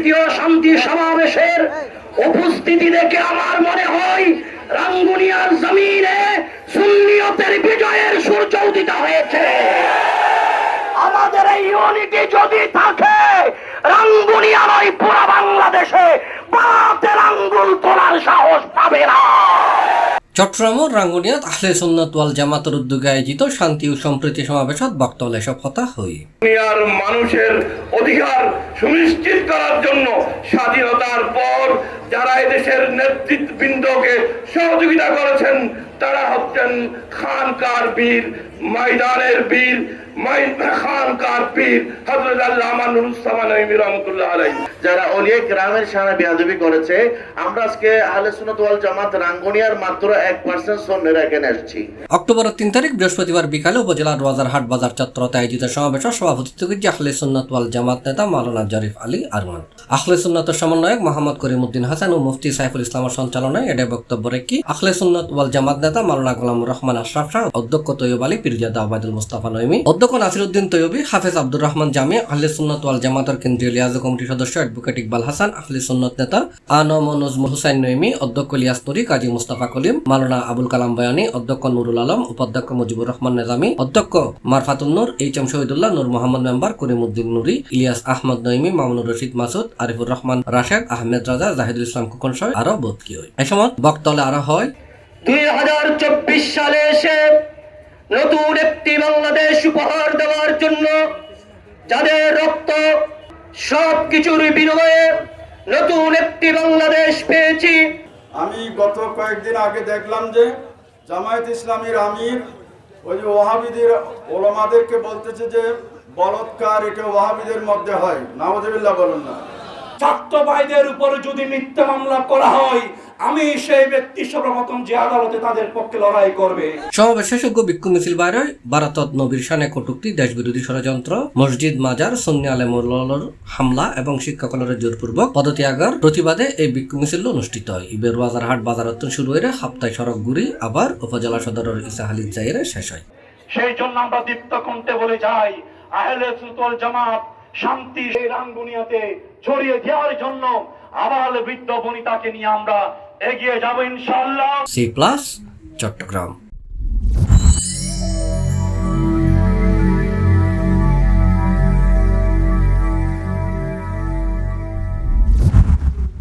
দ্বিতীয় শান্তি সমাবেশের উপস্থিতি দেখে আমার মনে হয় রাঙ্গুনিয়ার জমিনে সুন্নিয়তের বিজয়ের সূর্য উদিত হয়েছে। আমাদের এই ইউনিটি যদি থাকে, রাঙ্গুনিয়া নয় পুরো বাংলাদেশে বাতের আঙ্গুল তোলার সাহস পাবে না। চট্টগ্রামের রাঙ্গুনিয়াত আহলে সুন্নাত ওয়াল জামাতের উদ্যোগে আয়োজিত শান্তি ও সম্প্রীতি সমাবেশত বক্তব্য এসব কথা হই। দুনিয়ার মানুষের অধিকার সুনিশ্চিত করার জন্য স্বাধীনতার পর যারা এদেশের নেতৃবৃন্দকে সহযোগিতা করেছেন তারা হচ্ছেন খানকার বীর, ময়দানের বীর, খানকার পীর হযরত আল্লামা নুরুল ইসলাম নঈমী রাহমাতুল্লাহ আলাইহি। যারা ওলিয়ে গ্রামের সামনে বেয়াদবি করেছে, আমরা আজকে আহলে সুন্নাত ওয়াল জামাত রাঙ্গুনিয়ার মাত্র 1% সৈন্যরা এখানে আসছি। অক্টোবরের 3 তারিখ বৃহস্পতিবার বিকালে উপজেলার রোজারহাট বাজার চত্বরতে আয়োজিত সমাবেশে সভাপতিত্ব করেছে আহলে সুন্নাত ওয়াল জামাত নেতা মাওলানা জরিফ আলী আরমান। আহলে সুন্নাতের সমন্বয়ক মোহাম্মদ করিমউদ্দিন হাসান ও মুফতি সাইফুল ইসলামের সঞ্চালনায় এতে বক্তব্য রেখে আহলে সুন্নাত ওয়াল জামাত নেতা মাওলানা গোলামুর রহমান আশরাফ শাহ, অধ্যক্ষ তৈয়ব আলী পীরজাদা আবাদুল মুস্তাফা নঈমী, অধ্যক্ষ নাসিরউদ্দিন তৈয়বী, হাফেজ আব্দুর রহমান জামি, আহলে সুন্নাত ওয়াল জামাতের কেন্দ্রীয় লিয়াজ কমিটির সদস্য অ্যাডভোকেট ইকবাল হাসান, আহলে সুন্নাত নেতা আনম ও নজমুল হুসাইন নঈমী, অধ্যক্ষ ইলিয়াস নুরী, কাজী মুস্তাফা কলিম, মাওলানা আবুল কালাম বয়ানী, অধ্যক্ষ নুরুল আলম, উপাধ্যক্ষ মুজিবুর রহমান নিজামী, অধ্যক্ষ মারফাতুন নূর, এইচ.এম. শহীদুল্লাহ, নূর মোহাম্মদ মেম্বার, করিমউদ্দিন নুরী, ইলিয়াস আহমদ নঈমী, মামুনুর রশিদ মাসুদ, আরিফুর রহমান রাশেদ, আহমেদ রাজা, জাহিদুল ইসলাম খোকন সহ আরো বোধকি হয়। এই সময় বক্তব্য আরো হয় 2024 সালে এসে নতুন একটি বাংলাদেশ উপহার দেওয়ার জন্য যাদের রক্ত সবকিছুর বিনিময়ে নতুন একটি বাংলাদেশ পেয়েছি। আমি গত কয়েকদিন আগে দেখলাম যে জামায়াত ইসলামীর আমির ওই যে ওয়াহাবিদের ওলামাদেরকে বলতেছে যে বলৎকার এটা ওয়াহাবিদের মধ্যে হয়। নাউযুবিল্লাহ বলুন না। ছাত্র ভাইদের উপর যদি মিথ্যা মামলা করা হয়, আমি সেই ব্যক্তি সর্বপ্রথম যে আদালতে তাদের পক্ষে লড়াই করবে। সমাবেশ শেষে বিক্ষোভ মিছিল বাইরে ভারতত নবীর শানে কটূক্তি, দেশ বিরোধী ষড়যন্ত্র, মসজিদ মাজার, সুন্নি আলেমুল্লাহর হামলা এবং শিক্ষকদের জোরপূর্বক পদত্যাগের প্রতিবাদে এই বিক্ষোভ মিছিল অনুষ্ঠিত হয়। ইবের রোজারহাট বাজারত শুরু হয়ে হাপ্তায় সড়ক ঘুরি আবার উপজেলা সদরের ইসাহালি জায়গায় শেষ হয়। সেই জন্য আমরা দীপ্ত কণ্ঠে বলে যাই, আহলে সুন্নাত ওয়াল জামাত শান্তি এই রাঙ্গুনিয়াতে ছড়িয়ে দেওয়ার জন্য আবাল বৃদ্ধ বনিতাকে নিয়ে আমরা এগিয়ে যাব ইনশাআল্লাহ। C+ চট্টগ্রাম।